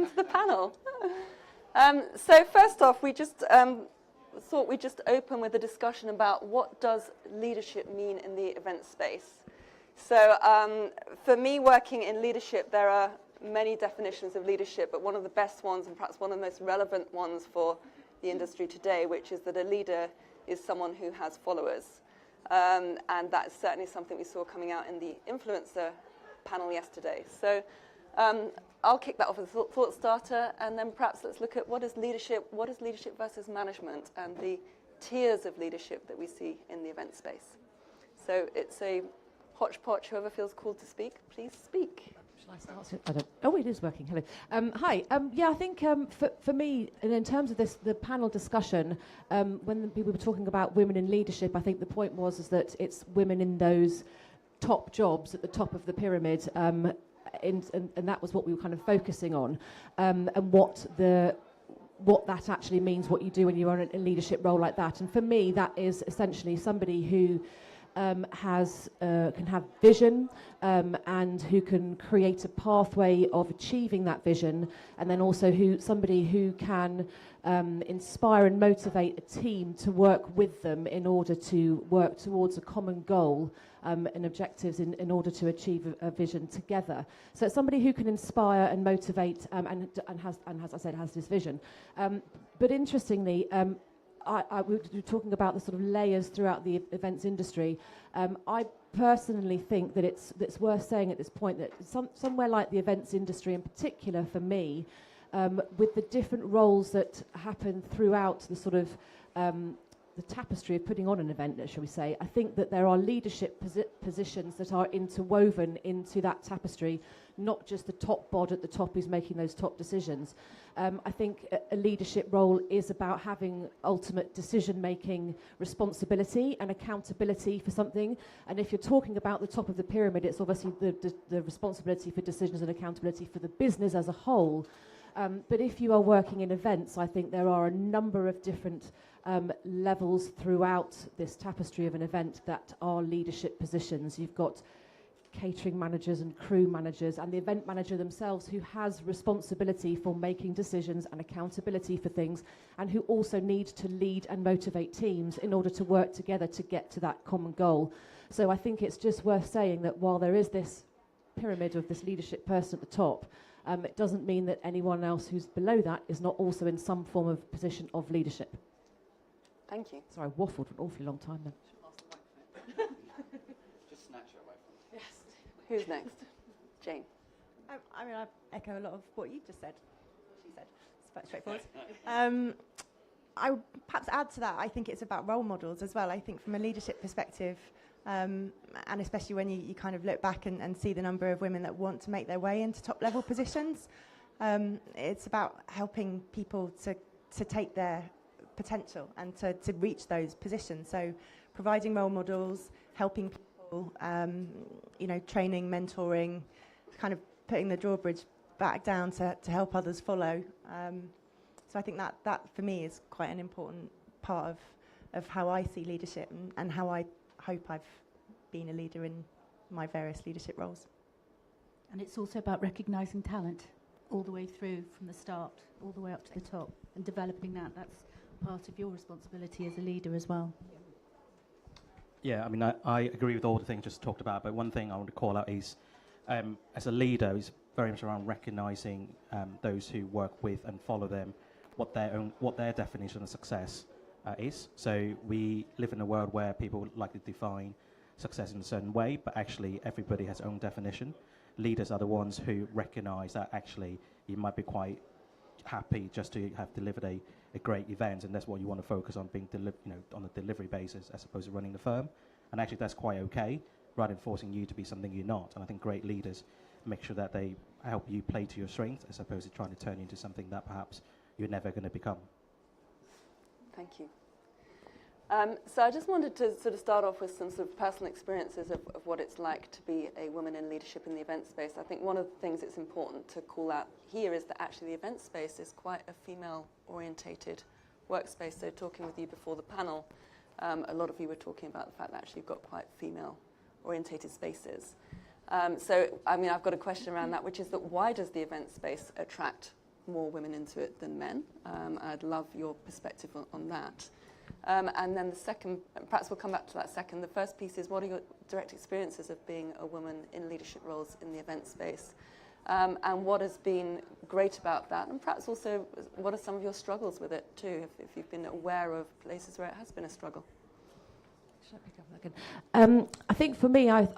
welcome to the panel. So first off, we just thought we'd just open with a discussion about what does leadership mean in the event space. So for me, working in leadership, there are many definitions of leadership, but one of the best ones, and perhaps one of the most relevant ones for the industry today, which is that a leader is someone who has followers. And that is certainly something we saw coming out in the influencer panel yesterday. So I'll kick that off as a thought starter, and then perhaps let's look at what is leadership versus management, and the tiers of leadership that we see in the event space. So it's a hodgepodge. Whoever feels called to speak, please speak. Shall I start? I don't. Oh, it is working. Hello. Hi. Yeah, I think for me, and in terms of the panel discussion, when people were talking about women in leadership, I think the point was that it's women in those top jobs at the top of the pyramid, and that was what we were kind of focusing on, and what that actually means, what you do when you're in a leadership role like that. And for me, that is essentially somebody who can have vision, and who can create a pathway of achieving that vision, and then also somebody who can inspire and motivate a team to work with them in order to work towards a common goal and objectives in order to achieve a vision together. So it's somebody who can inspire and motivate, and as I said, has this vision. But interestingly, we were talking about the sort of layers throughout the events industry. I personally think that it's worth saying at this point that somewhere like the events industry in particular, for me, with the different roles that happen throughout the sort of the tapestry of putting on an event, shall we say, I think that there are leadership positions that are interwoven into that tapestry, not just the top bod at the top who's making those top decisions. I think a leadership role is about having ultimate decision-making responsibility and accountability for something. And if you're talking about the top of the pyramid, it's obviously the responsibility for decisions and accountability for the business as a whole. But if you are working in events, I think there are a number of different levels throughout this tapestry of an event that are leadership positions. You've got catering managers and crew managers, and the event manager themselves, who has responsibility for making decisions and accountability for things, and who also need to lead and motivate teams in order to work together to get to that common goal. So I think it's just worth saying that while there is this pyramid of this leadership person at the top, it doesn't mean that anyone else who's below that is not also in some form of position of leadership. Thank you. Sorry, I waffled for an awfully long time then. Just snatch her away from me. Yes. Who's next? Jane. I mean, I echo a lot of what you just said. She said. It's quite straightforward. I would perhaps add to that, I think it's about role models as well. I think from a leadership perspective, and especially when you kind of look back and see the number of women that want to make their way into top-level positions, it's about helping people to take their potential and to reach those positions. So providing role models, helping people, training, mentoring, kind of putting the drawbridge back down to help others follow. So I think that for me is quite an important part of how I see leadership and how I hope I've been a leader in my various leadership roles. And it's also about recognising talent all the way through, from the start all the way up to the top, and developing that. That's part of your responsibility as a leader as well. Yeah, I mean, I agree with all the things just talked about, but one thing I want to call out is, as a leader, is very much around recognising those who work with and follow them, what their definition of success is. So we live in a world where people like to define success in a certain way, but actually everybody has their own definition. Leaders are the ones who recognise that actually you might be quite happy just to have delivered a great event, and that's what you want to focus on, being on a delivery basis as opposed to running the firm. And actually that's quite okay, rather than forcing you to be something you're not. And I think great leaders make sure that they help you play to your strengths as opposed to trying to turn you into something that perhaps you're never going to become. Thank you. So I just wanted to sort of start off with some sort of personal experiences of what it's like to be a woman in leadership in the event space. I think one of the things it's important to call out here is that actually the event space is quite a female-orientated workspace. So talking with you before the panel, a lot of you were talking about the fact that actually you've got quite female-orientated spaces. So, I mean, I've got a question around that, which is that why does the event space attract more women into it than men. I'd love your perspective on that. And then the second, perhaps we'll come back to that second. The first piece is, what are your direct experiences of being a woman in leadership roles in the event space? And what has been great about that? And perhaps also, what are some of your struggles with it too, if you've been aware of places where it has been a struggle? Should I pick up that again? I think for me, I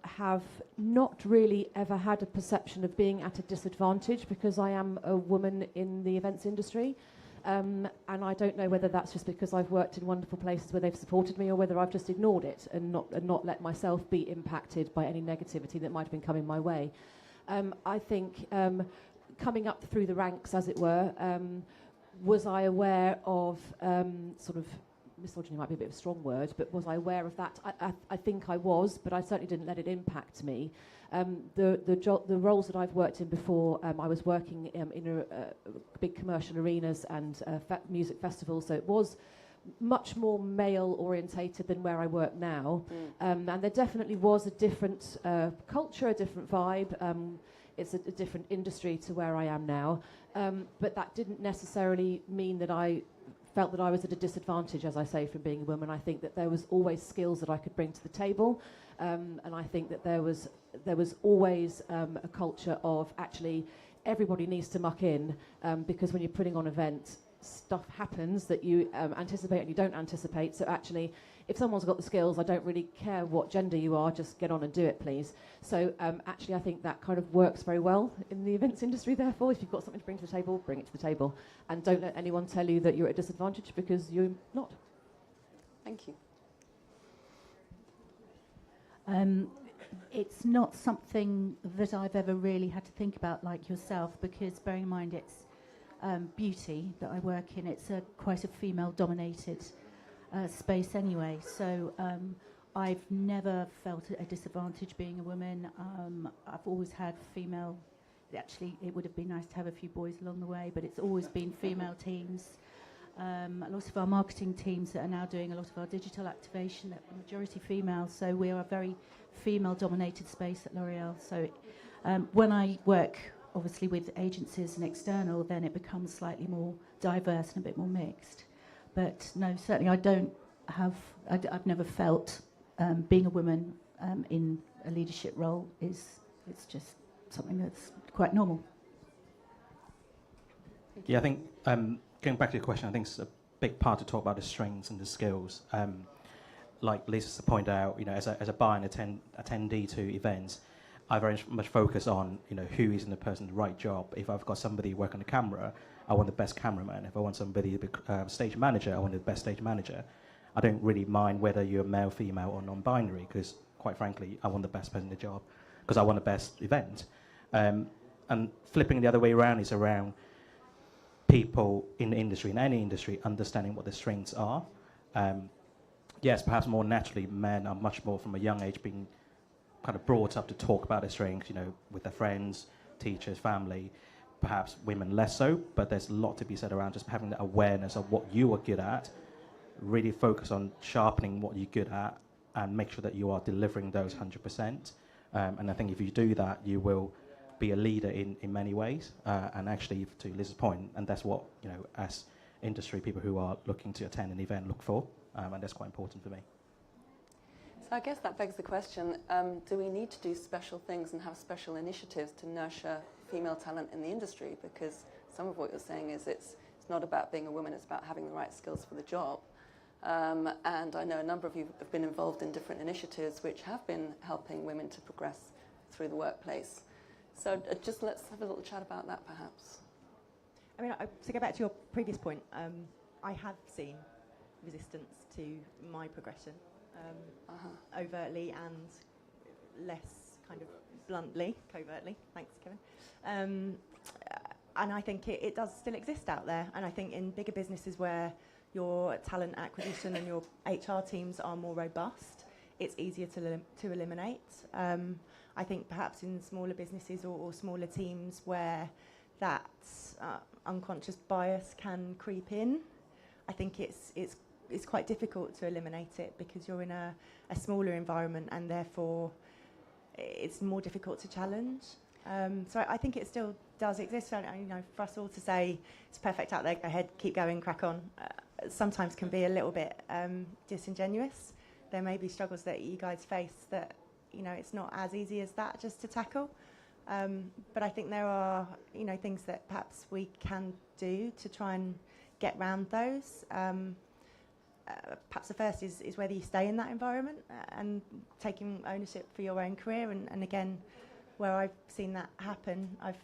have not really ever had a perception of being at a disadvantage because I am a woman in the events industry. And I don't know whether that's just because I've worked in wonderful places where they've supported me, or whether I've just ignored it and not let myself be impacted by any negativity that might have been coming my way. I think coming up through the ranks, as it were, was I aware of sort of, misogyny might be a bit of a strong word, but was I aware of that? I think I was, but I certainly didn't let it impact me. The roles that I've worked in before, I was working in big commercial arenas and music festivals, so it was much more male orientated than where I work now. And there definitely was a different culture, a different vibe. It's a different industry to where I am now. But that didn't necessarily mean that I felt that I was at a disadvantage, as I say, from being a woman. I think that there was always skills that I could bring to the table. And I think that there was always a culture of actually everybody needs to muck in, because when you're putting on events, stuff happens that you anticipate and you don't anticipate. So actually, if someone's got the skills, I don't really care what gender you are, just get on and do it, please. So actually, I think that kind of works very well in the events industry, therefore. If you've got something to bring to the table, bring it to the table. And don't let anyone tell you that you're at a disadvantage, because you're not. Thank you. It's not something that I've ever really had to think about like yourself, because bearing in mind it's beauty that I work in, it's quite a female-dominated space anyway. So I've never felt a disadvantage being a woman. I've always had female, actually it would have been nice to have a few boys along the way, but it's always been female teams. A lot of our marketing teams that are now doing a lot of our digital activation are majority female, so we are a very female-dominated space at L'Oréal. So when I work, obviously, with agencies and external, then it becomes slightly more diverse and a bit more mixed. But no, certainly I've never felt being a woman in a leadership role it's just something that's quite normal. Yeah, I think going back to your question, I think it's a big part to talk about the strengths and the skills. Like Lisa pointed out, as a buyer and attendee to events, I very much focus on who is in the person the right job. If I've got somebody working the camera, I want the best cameraman. If I want somebody to be stage manager, I want the best stage manager. I don't really mind whether you're male, female, or non-binary, because quite frankly, I want the best person in the job because I want the best event. And flipping the other way around is around people in the industry, in any industry, understanding what their strengths are. Yes, perhaps more naturally, men are much more from a young age being kind of brought up to talk about their strengths, with their friends, teachers, family. Perhaps women less so, but there's a lot to be said around just having that awareness of what you are good at, really focus on sharpening what you're good at, and make sure that you are delivering those 100%. And I think if you do that, you will be a leader in many ways. And actually, to Liz's point, and that's what, as industry people who are looking to attend an event look for, and that's quite important for me. So I guess that begs the question, do we need to do special things and have special initiatives to nurture female talent in the industry? Because some of what you're saying is it's not about being a woman, it's about having the right skills for the job. And I know a number of you have been involved in different initiatives which have been helping women to progress through the workplace. So just let's have a little chat about that, perhaps. I mean, to go back to your previous point, I have seen resistance to my progression, overtly and less kind of bluntly, covertly. Thanks, Kevin. And I think it does still exist out there. And I think in bigger businesses where your talent acquisition and your HR teams are more robust, it's easier to eliminate. I think perhaps in smaller businesses or smaller teams where that unconscious bias can creep in, I think it's quite difficult to eliminate it because you're in a smaller environment and therefore it's more difficult to challenge. So I think it still does exist. And, you know, for us all to say it's perfect out there, go ahead, keep going, crack on, sometimes can be a little bit disingenuous. There may be struggles that you guys face that, you know, it's not as easy as that just to tackle. But I think there are, you know, things that perhaps we can do to try and get round those. Perhaps the first is whether you stay in that environment and taking ownership for your own career. And again, where I've seen that happen, I've,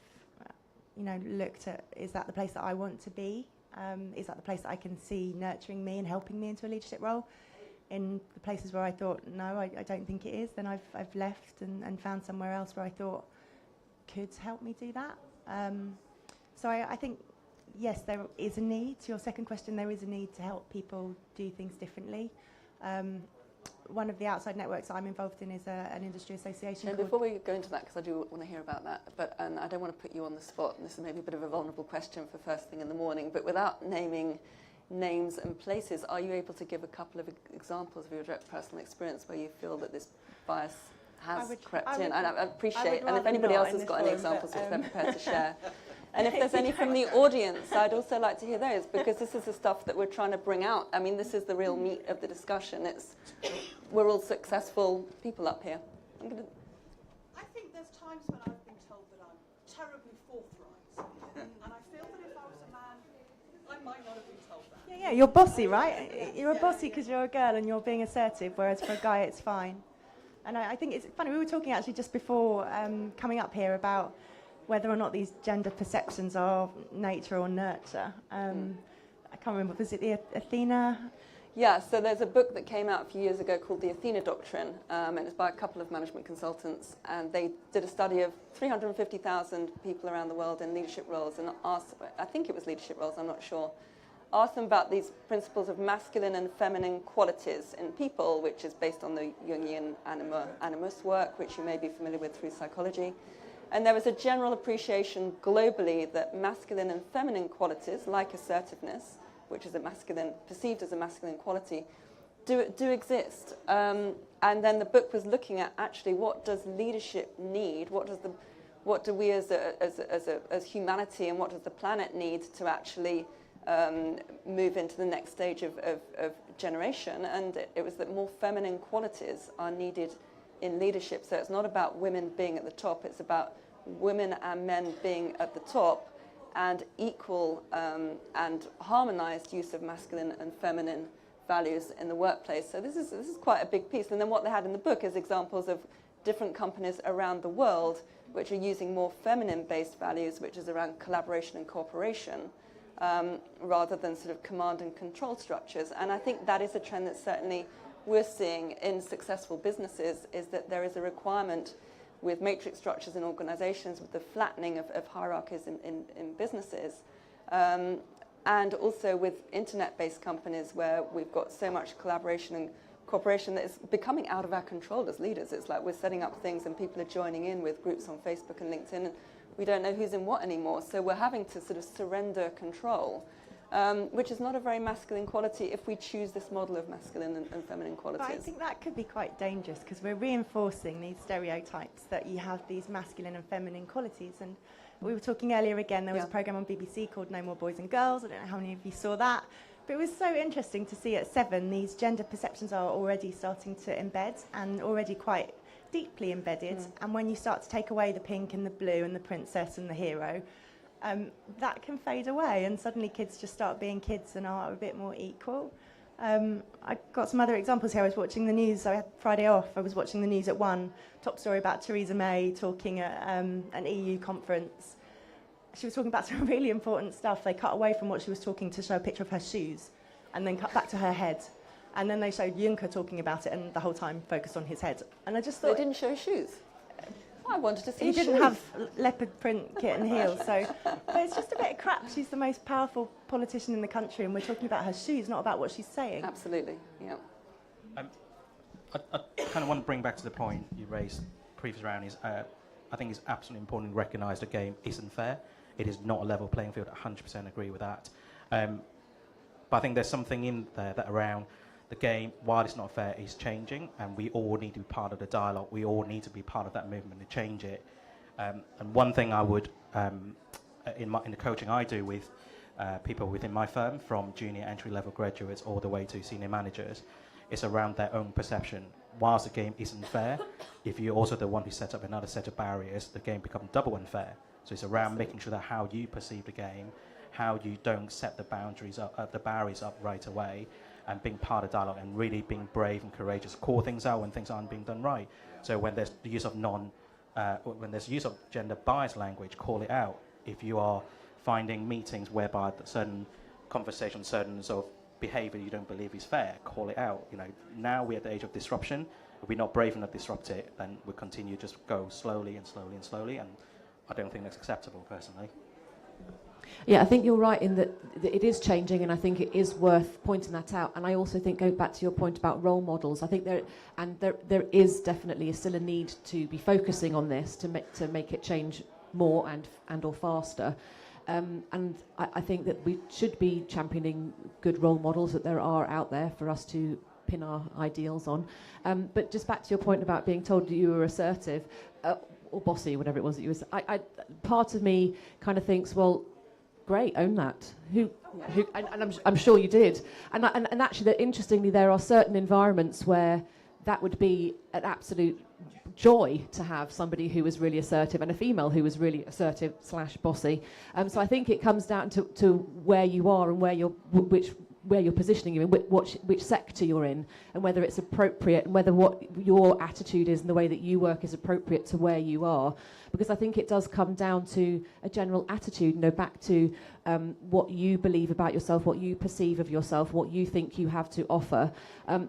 you know, looked at, is that the place that I want to be? Is that the place that I can see nurturing me and helping me into a leadership role? In the places where I thought, no, I don't think it is, then I've left and found somewhere else where I thought could help me do that. So I think, yes, there is a need. To your second question, there is a need to help people do things differently. One of the outside networks I'm involved in is an industry association. And before we go into that, because I do want to hear about that, but and I don't want to put you on the spot, and this is maybe a bit of a vulnerable question for first thing in the morning, but without naming names and places, are you able to give a couple of examples of your direct personal experience where you feel that this bias has crept in? I appreciate, and if anybody else has got any examples which they're prepared to share. And if there's any from the audience, I'd also like to hear those, because this is the stuff that we're trying to bring out. I mean, this is the real meat of the discussion. We're all successful people up here. I think there's times when I've been told that I'm terribly forthright, and I feel that if I was a man, I might not have been told that. Yeah, you're bossy, right? You're a bossy because you're a girl and you're being assertive, whereas for a guy it's fine. And I think it's funny, we were talking actually just before coming up here about whether or not these gender perceptions are nature or nurture. I can't remember, was it the Athena? Yeah, so there's a book that came out a few years ago called The Athena Doctrine, and it's by a couple of management consultants, and they did a study of 350,000 people around the world in leadership roles, and asked, I think it was leadership roles, I'm not sure, asked them about these principles of masculine and feminine qualities in people, which is based on the Jungian animus work, which you may be familiar with through psychology. And there was a general appreciation globally that masculine and feminine qualities, like assertiveness, which is perceived as a masculine quality, do exist. And then the book was looking at actually what does leadership need? What do we as humanity and what does the planet need to actually move into the next stage of generation? And it was that more feminine qualities are needed in leadership. So it's not about women being at the top, it's about women and men being at the top, and equal and harmonized use of masculine and feminine values in the workplace. So this is quite a big piece. And then what they had in the book is examples of different companies around the world which are using more feminine-based values, which is around collaboration and cooperation, rather than sort of command and control structures. And I think that is a trend that certainly we're seeing in successful businesses, is that there is a requirement with matrix structures in organizations, with the flattening of hierarchies in businesses, and also with internet-based companies where we've got so much collaboration and cooperation that is becoming out of our control as leaders. It's like we're setting up things and people are joining in with groups on Facebook and LinkedIn, and we don't know who's in what anymore. So we're having to sort of surrender control, which is not a very masculine quality if we choose this model of masculine and feminine qualities. But I think that could be quite dangerous, because we're reinforcing these stereotypes that you have these masculine and feminine qualities. And we were talking earlier again, there was a programme on BBC called No More Boys and Girls. I don't know how many of you saw that. But it was so interesting to see at 7, these gender perceptions are already starting to embed, and already quite deeply embedded. And when you start to take away the pink and the blue and the princess and the hero, that can fade away, and suddenly kids just start being kids and are a bit more equal. I got some other examples here. I was watching the news. I had Friday off. I was watching the news at 1. Top story about Theresa May talking at an EU conference. She was talking about some really important stuff. They cut away from what she was talking to show a picture of her shoes, and then cut back to her head. And then they showed Juncker talking about it, and the whole time focused on his head. And I just thought... They didn't show shoes. I wanted to see He shoes. didn't have leopard print kit and heels, so... But it's just a bit of crap. She's the most powerful politician in the country, and we're talking about her shoes, not about what she's saying. Absolutely, yeah. I kind of want to bring back to the point you raised previous round is I think it's absolutely important to recognise the game isn't fair. It is not a level playing field. 100% agree with that. But I think there's something in there that around the game, while it's not fair, is changing, and we all need to be part of the dialogue. We all need to be part of that movement to change it. And one thing I would, in the coaching I do with people within my firm, from junior entry-level graduates all the way to senior managers, is around their own perception. Whilst the game isn't fair, if you're also the one who sets up another set of barriers, the game becomes double unfair. So it's around making sure that how you perceive the game, how you don't set the boundaries up, the barriers up right away, and being part of dialogue and really being brave and courageous, call things out when things aren't being done right. So when there's the use of when there's use of gender biased language, call it out. If you are finding meetings whereby certain conversation, certain sort of behaviour you don't believe is fair, call it out. You know, now we're at the age of disruption. If we're not brave enough to disrupt it, then we'll continue to just go slowly and slowly and slowly, and I don't think that's acceptable, personally. Yeah, I think you're right in that it is changing, and I think it is worth pointing that out. And I also think, going back to your point about role models, I think there is definitely still a need to be focusing on this to make it change more and or faster. And I think that we should be championing good role models that there are out there for us to pin our ideals on. But just back to your point about being told that you were assertive or bossy, whatever it was that you were. Part of me kind of thinks, well, great, own that. And I'm sure you did. And actually, interestingly, there are certain environments where that would be an absolute joy to have somebody who was really assertive and a female who was really assertive / bossy. So I think it comes down to where you are and where you're positioning you in, which sector you're in, and whether it's appropriate, and whether what your attitude is and the way that you work is appropriate to where you are. Because I think it does come down to a general attitude, back to what you believe about yourself, what you perceive of yourself, what you think you have to offer.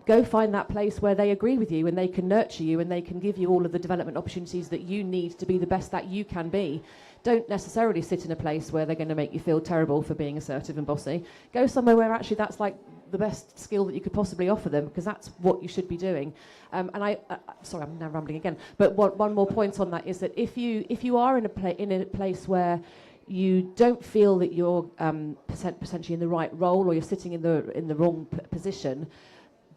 Go find that place where they agree with you and they can nurture you and they can give you all of the development opportunities that you need to be the best that you can be. Don't necessarily sit in a place where they're going to make you feel terrible for being assertive and bossy. Go somewhere where actually that's like the best skill that you could possibly offer them, because that's what you should be doing. Sorry, I'm now rambling again. But one more point on that is that if you are in a place where you don't feel that you're potentially in the right role, or you're sitting in the wrong position,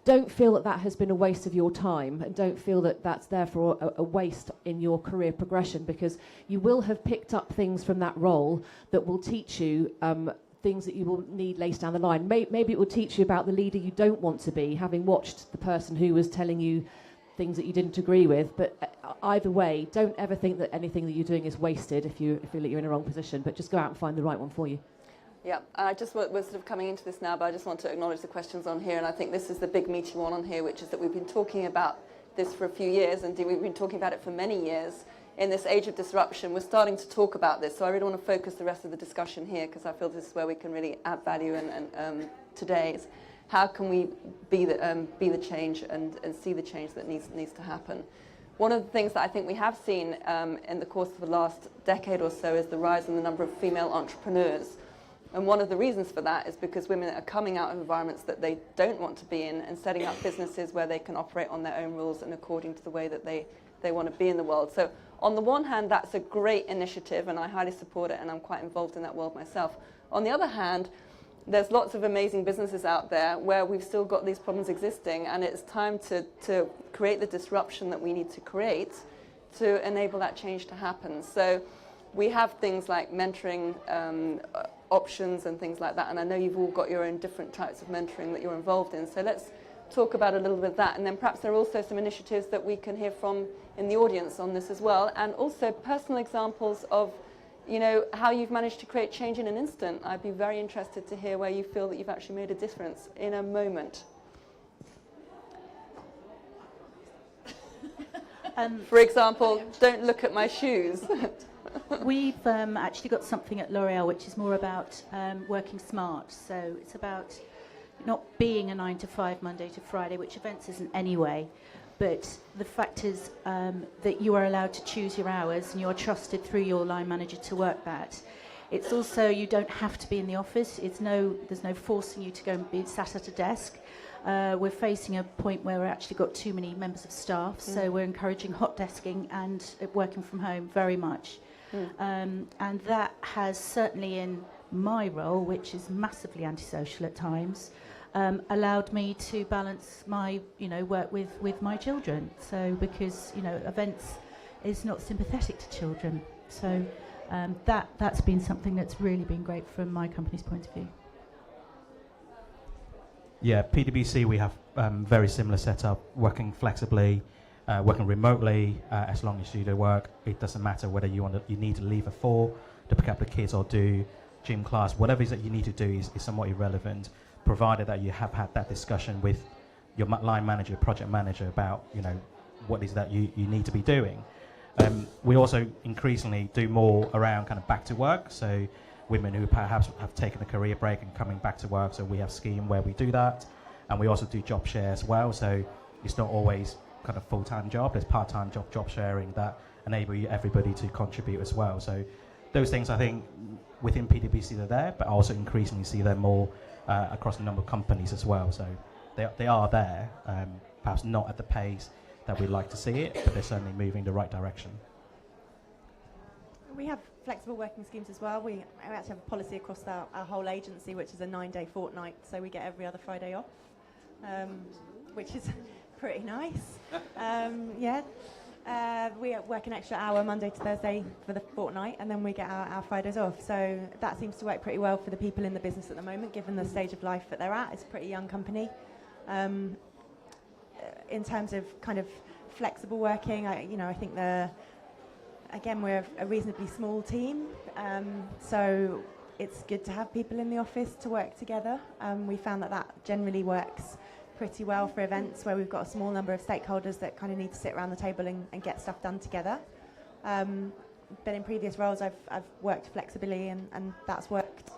don't feel that has been a waste of your time, and don't feel that that's therefore a waste in your career progression, because you will have picked up things from that role that will teach you things that you will need later down the line. Maybe it will teach you about the leader you don't want to be, having watched the person who was telling you things that you didn't agree with. But either way, don't ever think that anything that you're doing is wasted if you feel that you're in a wrong position, but just go out and find the right one for you. Yeah, I just we're sort of coming into this now, but I just want to acknowledge the questions on here, and I think this is the big meaty one on here, which is that we've been talking about this for a few years, and we've been talking about it for many years. In this age of disruption, we're starting to talk about this, so I really want to focus the rest of the discussion here, because I feel this is where we can really add value. And today is how can we be the change and see the change that needs to happen. One of the things that I think we have seen in the course of the last decade or so is the rise in the number of female entrepreneurs. And one of the reasons for that is because women are coming out of environments that they don't want to be in and setting up businesses where they can operate on their own rules and according to the way that they want to be in the world. So on the one hand, that's a great initiative, and I highly support it, and I'm quite involved in that world myself. On the other hand, there's lots of amazing businesses out there where we've still got these problems existing, and it's time to create the disruption that we need to create to enable that change to happen. So we have things like mentoring options and things like that, and I know you've all got your own different types of mentoring that you're involved in, so let's talk about a little bit of that, and then perhaps there are also some initiatives that we can hear from in the audience on this as well, and also personal examples of how you've managed to create change in an instant. I'd be very interested to hear where you feel that you've actually made a difference in a moment. For example, don't look at my shoes. We've actually got something at L'Oréal which is more about working smart. So it's about not being a 9-to-5 Monday to Friday, which events isn't anyway, but the fact is that you are allowed to choose your hours and you are trusted through your line manager to work that. It's also, you don't have to be in the office. There's no forcing you to go and be sat at a desk. We're facing a point where we've actually got too many members of staff, so we're encouraging hot desking and working from home very much. And that has certainly in my role, which is massively antisocial at times, allowed me to balance my work with my children. So because events is not sympathetic to children. So that's been something that's really been great from my company's point of view. Yeah, PwC, we have very similar setup, working flexibly, working remotely, as long as you do the work. It doesn't matter whether you need to leave at 4 to pick up the kids or do gym class. Whatever it is that you need to do is somewhat irrelevant, provided that you have had that discussion with your line manager, project manager about, what is that you need to be doing. We also increasingly do more around kind of back to work, so women who perhaps have taken a career break and coming back to work, so we have a scheme where we do that, and we also do job share as well, so it's not always kind of full-time job, there's part-time job sharing that enable everybody to contribute as well. So those things I think within PwC they're there, but I also increasingly see them more across a number of companies as well, so they are there, perhaps not at the pace that we'd like to see it, but they're certainly moving in the right direction. We have flexible working schemes as well. We actually have a policy across our whole agency, which is a 9-day fortnight, so we get every other Friday off, which is pretty nice. We work an extra hour Monday to Thursday for the fortnight, and then we get our Fridays off. So that seems to work pretty well for the people in the business at the moment, given the stage of life that they're at. It's a pretty young company. In terms of kind of flexible working, I think again, we're a reasonably small team, so it's good to have people in the office to work together. We found that generally works pretty well for events where we've got a small number of stakeholders that kind of need to sit around the table and get stuff done together. But in previous roles, I've worked flexibly, and that's worked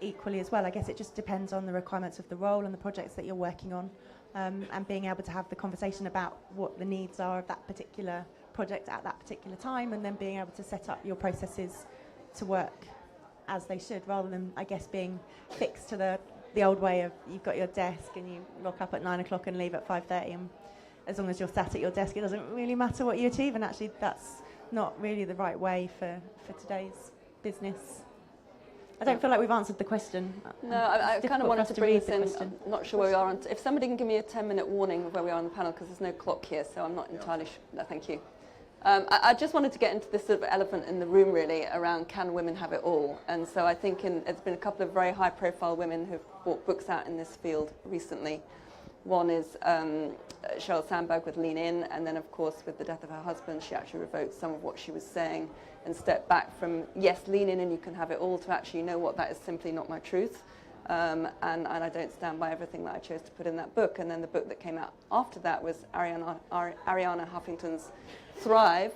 equally as well. I guess it just depends on the requirements of the role and the projects that you're working on, and being able to have the conversation about what the needs are of that particular project at that particular time, and then being able to set up your processes to work as they should, rather than, I guess, being fixed to the old way of you've got your desk and you rock up at 9 o'clock and leave at 5:30, and as long as you're sat at your desk, it doesn't really matter what you achieve, and actually that's not really the right way for today's business. I don't feel like we've answered the question. No, I kind of wanted to bring this in. Question. I'm not sure where we are. If somebody can give me a 10-minute warning of where we are on the panel, because there's no clock here, so I'm not entirely sure. No, thank you. I just wanted to get into this sort of elephant in the room, really, around can women have it all? And so I think there's been a couple of very high-profile women who've brought books out in this field recently. One is Sheryl Sandberg with Lean In, and then, of course, with the death of her husband, she actually revoked some of what she was saying and stepped back from, yes, lean in and you can have it all, to actually know what that is simply not my truth. And I don't stand by everything that I chose to put in that book. And then the book that came out after that was Ariana Huffington's Thrive.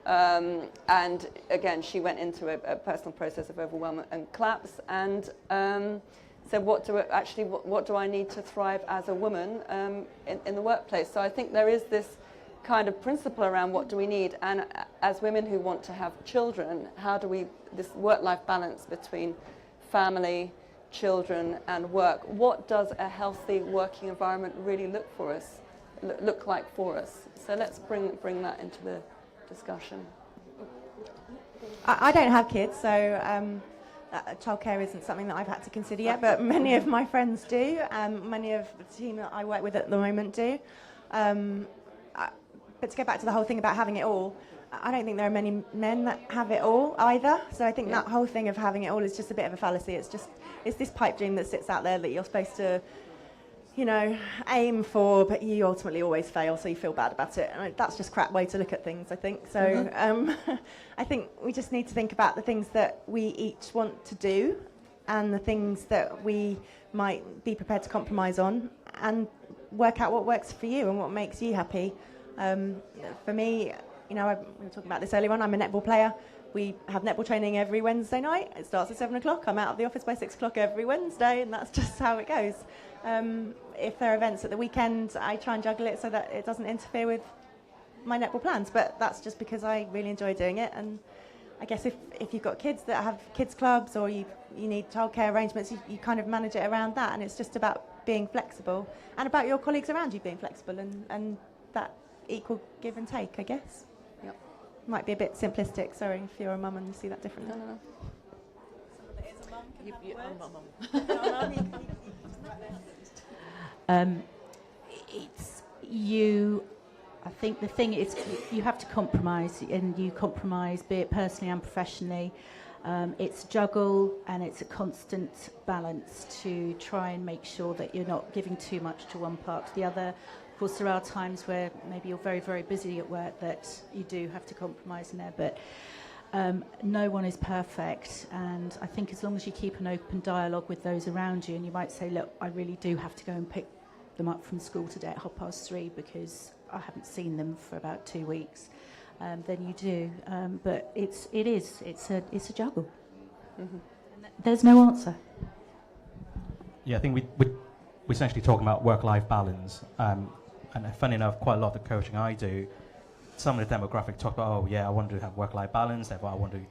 And again, she went into a personal process of overwhelm and collapse, and said, what do I need to thrive as a woman in the workplace? So I think there is this kind of principle around what do we need, and as women who want to have children, how do we, this work-life balance between family, children and work, what does a healthy working environment really look like for us? So let's bring that into the discussion. I don't have kids, so childcare isn't something that I've had to consider yet, but many of my friends do, many of the team that I work with at the moment do. But to go back to the whole thing about having it all, I don't think there are many men that have it all either. So I think that whole thing of having it all is just a bit of a fallacy. It's this pipe dream that sits out there that you're supposed to, aim for, but you ultimately always fail, so you feel bad about it. And that's just a crap way to look at things, I think. So I think we just need to think about the things that we each want to do and the things that we might be prepared to compromise on, and work out what works for you and what makes you happy. For me, we were talking about this earlier on, I'm a netball player. We have netball training every Wednesday night. It starts at 7 o'clock. I'm out of the office by 6 o'clock every Wednesday, and that's just how it goes. If there are events at the weekend, I try and juggle it so that it doesn't interfere with my netball plans, but that's just because I really enjoy doing it. And I guess if you've got kids that have kids clubs, or you need childcare arrangements, you kind of manage it around that, and it's just about being flexible and about your colleagues around you being flexible, and that equal give and take, I guess. Yep. Might be a bit simplistic, sorry if you're a mum and you see that differently. No. Someone that is a mum can have the words. It's you. think the thing is you have to compromise, and you compromise, be it personally and professionally. It's a juggle, and it's a constant balance to try and make sure that you're not giving too much to one part to the other. Of course, there are times where maybe you're very, very busy at work that you do have to compromise in there, but no one is perfect, and I think as long as you keep an open dialogue with those around you, and you might say, look, I really do have to go and pick them up from school today at 3:30 because I haven't seen them for about 2 weeks, then you do. But it's a juggle. Mm-hmm. There's no answer. Yeah, I think we're essentially talking about work-life balance. And funny enough, quite a lot of the coaching I do, some of the demographic talk about, oh yeah, I want to have work-life balance, therefore I want to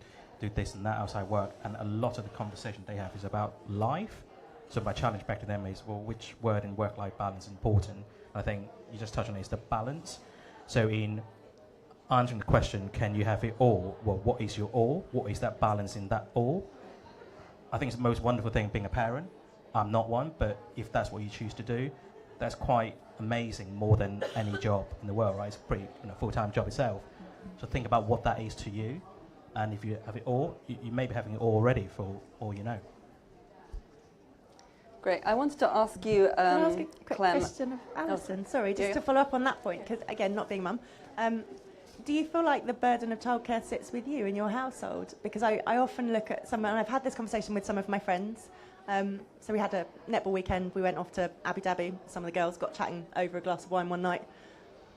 do this and that outside work. And a lot of the conversation they have is about life. So my challenge back to them is, well, which word in work-life balance is important? I think you just touched on it, is the balance. So in answering the question, can you have it all? Well, what is your all? What is that balance in that all? I think it's the most wonderful thing being a parent. I'm not one, but if that's what you choose to do, that's quite amazing, more than any job in the world, right? It's a pretty full-time job itself. So think about what that is to you, and if you have it all, you may be having it all already for all you know. Great. I wanted to ask you, Can I ask a quick Clem. question of Alison? Sorry, just Yeah. to follow up on that point, because again, not being mum, do you feel like the burden of childcare sits with you in your household? Because I often look at some, and I've had this conversation with some of my friends. So we had a netball weekend. We went off to Abu Dhabi. Some of the girls got chatting over a glass of wine one night.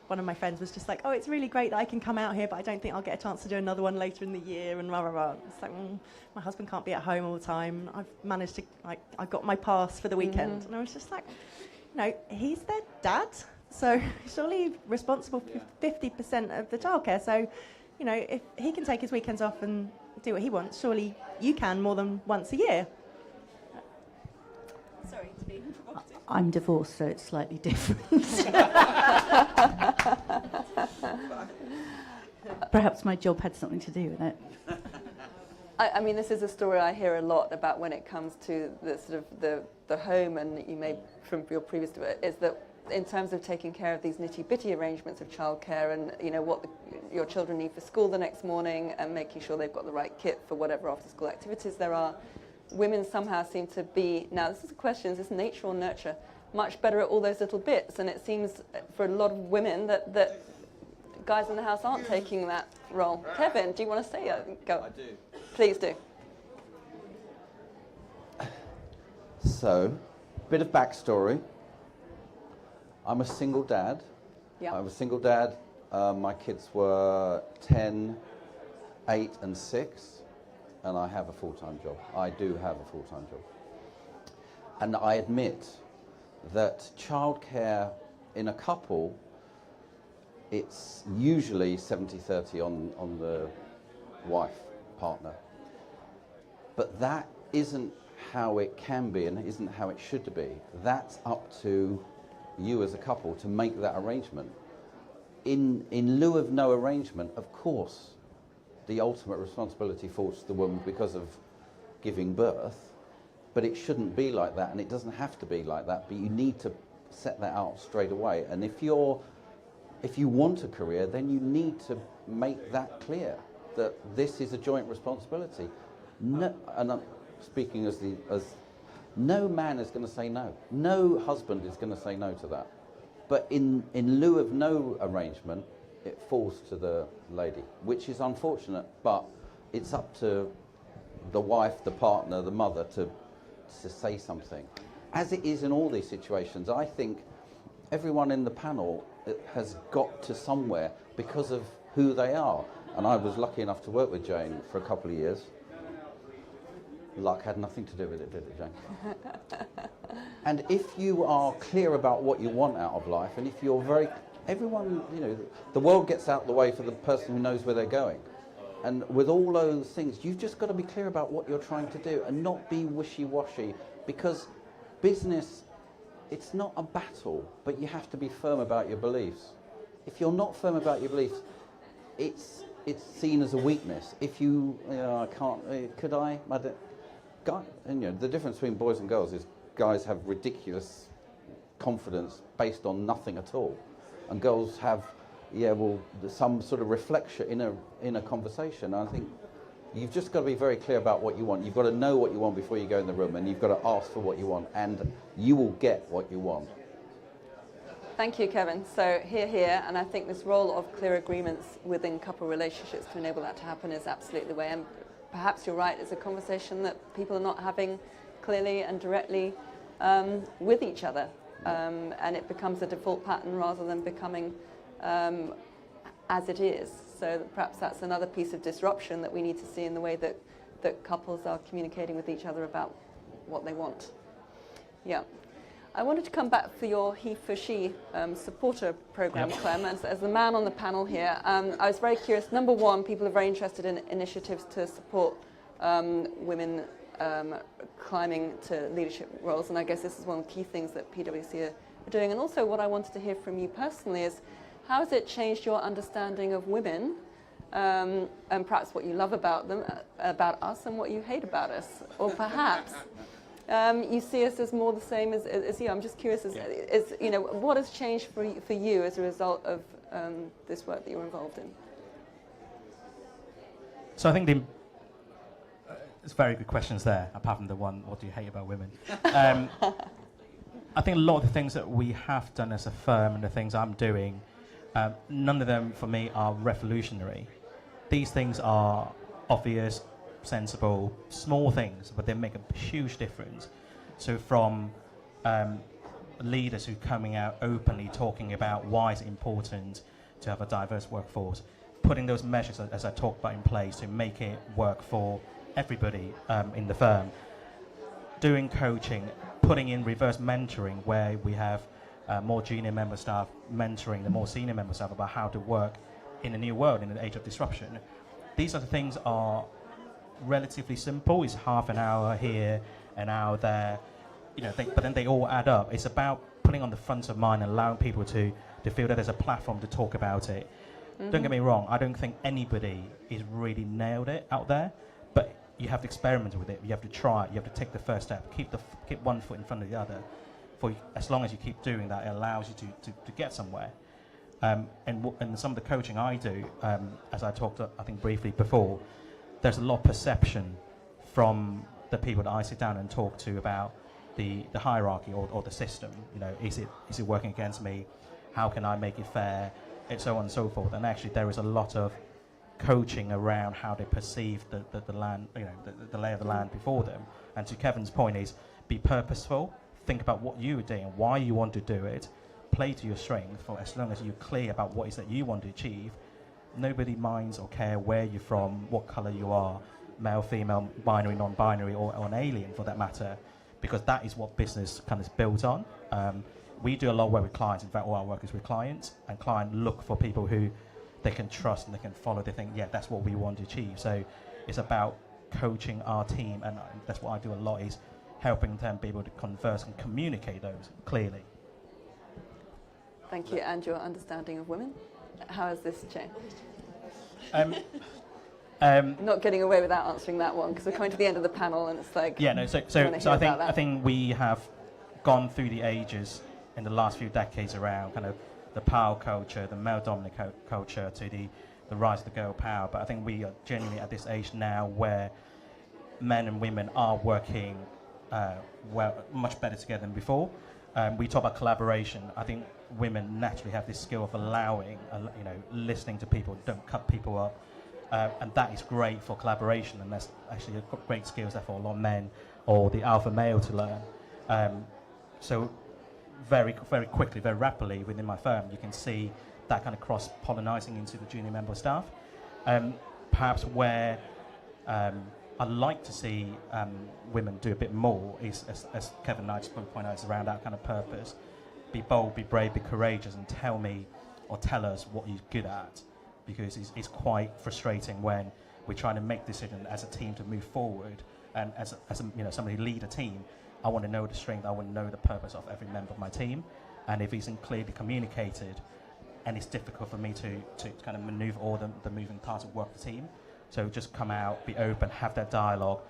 One of my friends was just like, oh, it's really great that I can come out here, but I don't think I'll get a chance to do another one later in the year, and rah, rah, rah. It's like, my husband can't be at home all the time. I've managed to, I got my pass for the weekend. Mm-hmm. And I was just like, he's their dad, so surely responsible for 50% of the childcare. So, if he can take his weekends off and do what he wants, surely you can more than once a year. Sorry to be provocative. I'm divorced, so it's slightly different. Perhaps my job had something to do with it. I mean, this is a story I hear a lot about when it comes to the sort of the home, and you may, from your previous debate, is that in terms of taking care of these nitty-bitty arrangements of childcare and, what your children need for school the next morning, and making sure they've got the right kit for whatever after-school activities there are, women somehow seem to be, now this is a question, is this nature or nurture, much better at all those little bits, and it seems for a lot of women that guys in the house aren't taking that role. Kevin, do you want to say it? Go. I do. Please do. So, bit of backstory. I'm a single dad. Yeah. I'm a single dad. My kids were 10, 8 and 6, and I have a full-time job. I do have a full-time job. And I admit that childcare in a couple, it's usually 70-30 on the wife, partner. But that isn't how it can be and isn't how it should be. That's up to you as a couple to make that arrangement. In lieu of no arrangement, of course, the ultimate responsibility falls to the woman because of giving birth, but it shouldn't be like that, and it doesn't have to be like that, but you need to set that out straight away. And if you want a career, then you need to make that clear, that this is a joint responsibility. No, and I'm speaking as no man is going to say no. No husband is going to say no to that. But in lieu of no arrangement, it falls to the lady, which is unfortunate, but it's up to the wife, the partner, the mother to say something. As it is in all these situations, I think everyone in the panel has got to somewhere because of who they are. And I was lucky enough to work with Jane for a couple of years. Luck had nothing to do with it, did it, Jane? And if you are clear about what you want out of life, and if you're everyone, the world gets out of the way for the person who knows where they're going. And with all those things, you've just got to be clear about what you're trying to do and not be wishy-washy, because business, it's not a battle, but you have to be firm about your beliefs. If you're not firm about your beliefs, it's seen as a weakness. If I can't, could I? And the difference between boys and girls is guys have ridiculous confidence based on nothing at all, and girls have yeah, well, some sort of reflection in a conversation. I think you've just got to be very clear about what you want. You've got to know what you want before you go in the room, and you've got to ask for what you want, and you will get what you want. Thank you, Kevin. So here, and I think this role of clear agreements within couple relationships to enable that to happen is absolutely the way. And perhaps you're right, it's a conversation that people are not having clearly and directly with each other. And it becomes a default pattern rather than becoming as it is. So perhaps that's another piece of disruption that we need to see in the way that couples are communicating with each other about what they want. Yeah. I wanted to come back for your he for she supporter program, Clem. As the man on the panel here, I was very curious. Number one, people are very interested in initiatives to support women climbing to leadership roles, and I guess this is one of the key things that PwC are doing. And also what I wanted to hear from you personally is, how has it changed your understanding of women, and perhaps what you love about them, about us, and what you hate about us? Or perhaps you see us as more the same as you. I'm just curious, as you know, what has changed for you as a result of this work that you're involved in? So I think it's very good questions there, apart from the one, what do you hate about women? I think a lot of the things that we have done as a firm and the things I'm doing, none of them for me are revolutionary. These things are obvious, sensible, small things, but they make a huge difference. So from leaders who are coming out openly talking about why it's important to have a diverse workforce, putting those measures, as I talked about, in place to make it work for everybody in the firm, doing coaching, putting in reverse mentoring where we have more junior member staff mentoring the more senior member staff about how to work in a new world, in an age of disruption. These are the things are relatively simple. It's half an hour here, an hour there, you know. But then they all add up. It's about putting on the front of mind and allowing people to feel that there's a platform to talk about it. Mm-hmm. Don't get me wrong. I don't think anybody is really nailed it out there, but you have to experiment with it. You have to try it. You have to take the first step. Keep one foot in front of the other. As long as you keep doing that, it allows you to get somewhere. And some of the coaching I do, as I talked, I think briefly before, there's a lot of perception from the people that I sit down and talk to about the hierarchy or the system. You know, is it working against me? How can I make it fair? And so on and so forth. And actually, there is a lot of coaching around how they perceive the land, you know, the lay of the land before them. And to Kevin's point is, be purposeful. Think about what you are doing, why you want to do it. Play to your strength. For as long as you're clear about what it is that you want to achieve, nobody minds or care where you're from, what colour you are, male, female, binary, non-binary, or an alien for that matter, because that is what business kind of builds on. We do a lot of work with clients. In fact, all our work is with clients, and clients look for people who they can trust and they can follow. They think, yeah, that's what we want to achieve. So it's about coaching our team, and that's what I do a lot, is helping them be able to converse and communicate those clearly. Thank you. And your understanding of women? How has this changed? Not getting away without answering that one, because we're coming to the end of the panel, and it's like, yeah, no. So I think we have gone through the ages in the last few decades around kind of the power culture, the male-dominant culture, to the rise of the girl power. But I think we are genuinely at this age now where men and women are working much better together than before. We talk about collaboration. I think women naturally have this skill of allowing, listening to people, don't cut people up. And that is great for collaboration, and that's actually a great skill set for a lot of men or the alpha male to learn. So very, very quickly, very rapidly within my firm, you can see that kind of cross-pollinizing into the junior member staff. Perhaps where I'd like to see women do a bit more is, as Kevin and I just pointed out, is around that kind of purpose. Be bold, be brave, be courageous, and tell us what you're good at. Because it's quite frustrating when we're trying to make decisions as a team to move forward, and as somebody lead a team, I want to know the strength, I want to know the purpose of every member of my team, and if it's clearly communicated, and it's difficult for me to kind of maneuver all the moving parts of work the team. So just come out, be open, have that dialogue.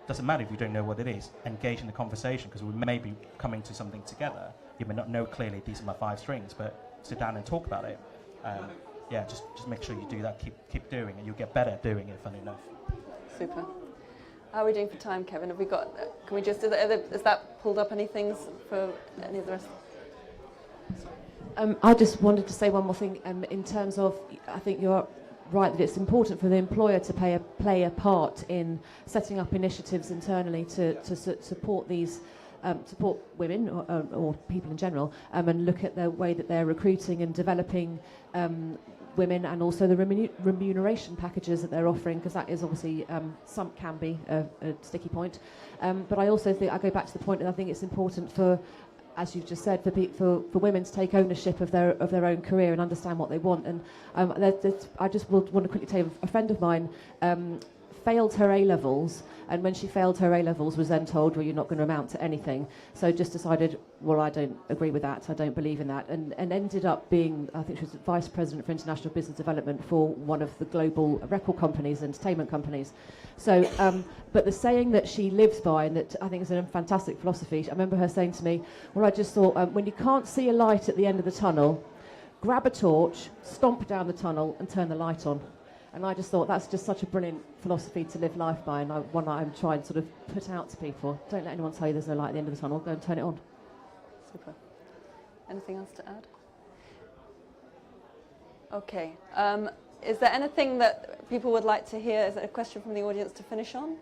Doesn't matter if you don't know what it is. Engage in the conversation, because we may be coming to something together. You may not know clearly these are my 5 strings, but sit down and talk about it. yeah, just make sure you do that. Keep doing it. You'll get better at doing it. Funny enough. Super. How are we doing for time, Kevin? Have we got? Can we just? Has that pulled up any things for any of the rest? I just wanted to say one more thing in terms of, I think you're right that it's important for the employer to play a part in setting up initiatives internally to support these, support women or people in general, and look at the way that they're recruiting and developing women, and also the remuneration packages that they're offering, because that is obviously some can be a sticky point. But I also think I go back to the point that I think it's important for, as you've just said, for women to take ownership of their own career and understand what they want. And I just want to quickly tell you, a friend of mine failed her A-levels, and when she failed her A-levels was then told, well, you're not going to amount to anything. So just decided, well, I don't agree with that, I don't believe in that, and ended up being, I think she was Vice President for International Business Development for one of the global record companies, entertainment companies. So, but the saying that she lives by, and that I think is a fantastic philosophy, I remember her saying to me, well, I just thought, when you can't see a light at the end of the tunnel, grab a torch, stomp down the tunnel and turn the light on. And I just thought that's just such a brilliant philosophy to live life by, and one that I'm trying to sort of put out to people. Don't let anyone tell you there's no light at the end of the tunnel. Go and turn it on. Super. Anything else to add? Okay. Is there anything that people would like to hear? Is there a question from the audience to finish on?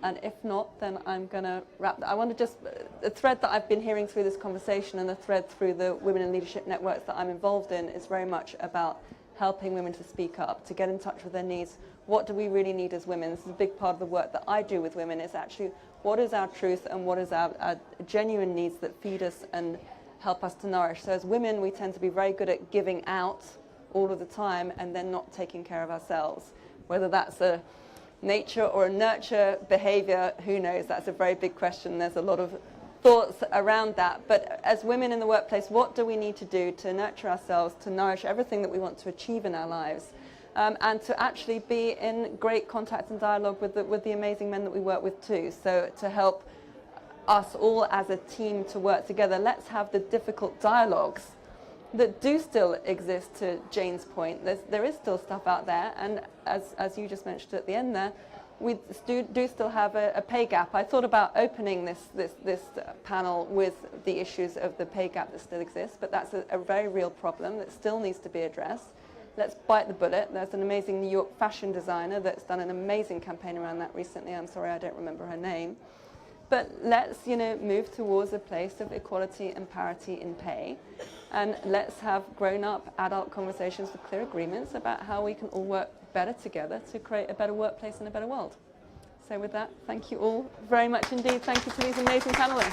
And if not, then I'm going to wrap that. I want to just, the thread that I've been hearing through this conversation and the thread through the Women in Leadership networks that I'm involved in is very much about helping women to speak up, to get in touch with their needs. What do we really need as women? This is a big part of the work that I do with women, is actually what is our truth and what is our genuine needs that feed us and help us to nourish. So as women, we tend to be very good at giving out all of the time and then not taking care of ourselves. Whether that's a nature or a nurture behavior, who knows? That's a very big question. There's a lot of thoughts around that. But as women in the workplace, what do we need to do to nurture ourselves, to nourish everything that we want to achieve in our lives, and to actually be in great contact and dialogue with the amazing men that we work with too. So to help us all as a team to work together, let's have the difficult dialogues that do still exist. To Jane's point, there is still stuff out there, and as you just mentioned at the end there, we do still have a pay gap. I thought about opening this panel with the issues of the pay gap that still exists, but that's a very real problem that still needs to be addressed. Let's bite the bullet. There's an amazing New York fashion designer that's done an amazing campaign around that recently. I'm sorry, I don't remember her name. But let's, move towards a place of equality and parity in pay, and let's have grown-up adult conversations with clear agreements about how we can all work better together to create a better workplace and a better world. So with that, thank you all very much indeed. Thank you to these amazing panelists.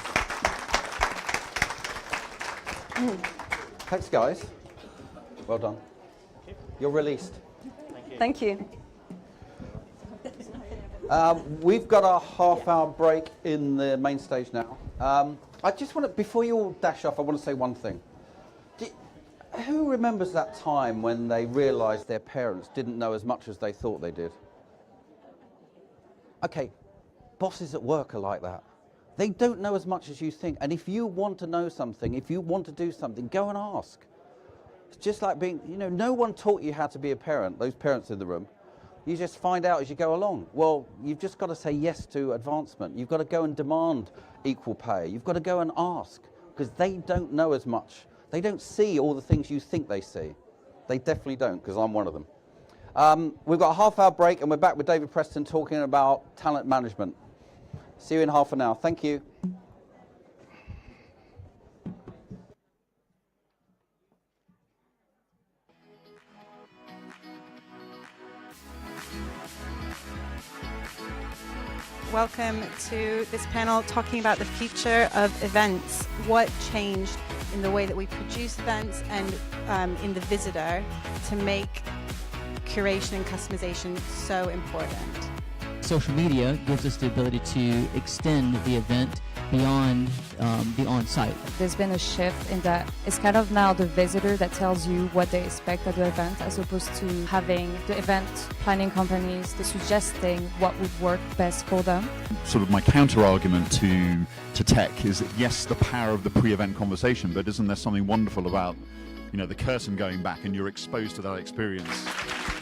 Thanks, guys. Well done. You're released. Thank you. We've got a half-hour break in the main stage now. I just want to, before you all dash off, I want to say one thing. Who remembers that time when they realised their parents didn't know as much as they thought they did? Okay, bosses at work are like that. They don't know as much as you think. And if you want to know something, if you want to do something, go and ask. It's just like being, no one taught you how to be a parent, those parents in the room. You just find out as you go along. Well, you've just got to say yes to advancement. You've got to go and demand equal pay. You've got to go and ask, because they don't know as much. They don't see all the things you think they see. They definitely don't, because I'm one of them. We've got a half-hour break, and we're back with David Preston talking about talent management. See you in half an hour. Thank you. Welcome to this panel talking about the future of events. What changed in the way that we produce events and in the visitor to make curation and customization so important. Social media gives us the ability to extend the event beyond the on-site. There's been a shift in that it's kind of now the visitor that tells you what they expect at the event, as opposed to having the event planning companies suggesting what would work best for them. Sort of my counter-argument to tech is that, yes, the power of the pre-event conversation, but isn't there something wonderful about you know, the curtain going back and you're exposed to that experience.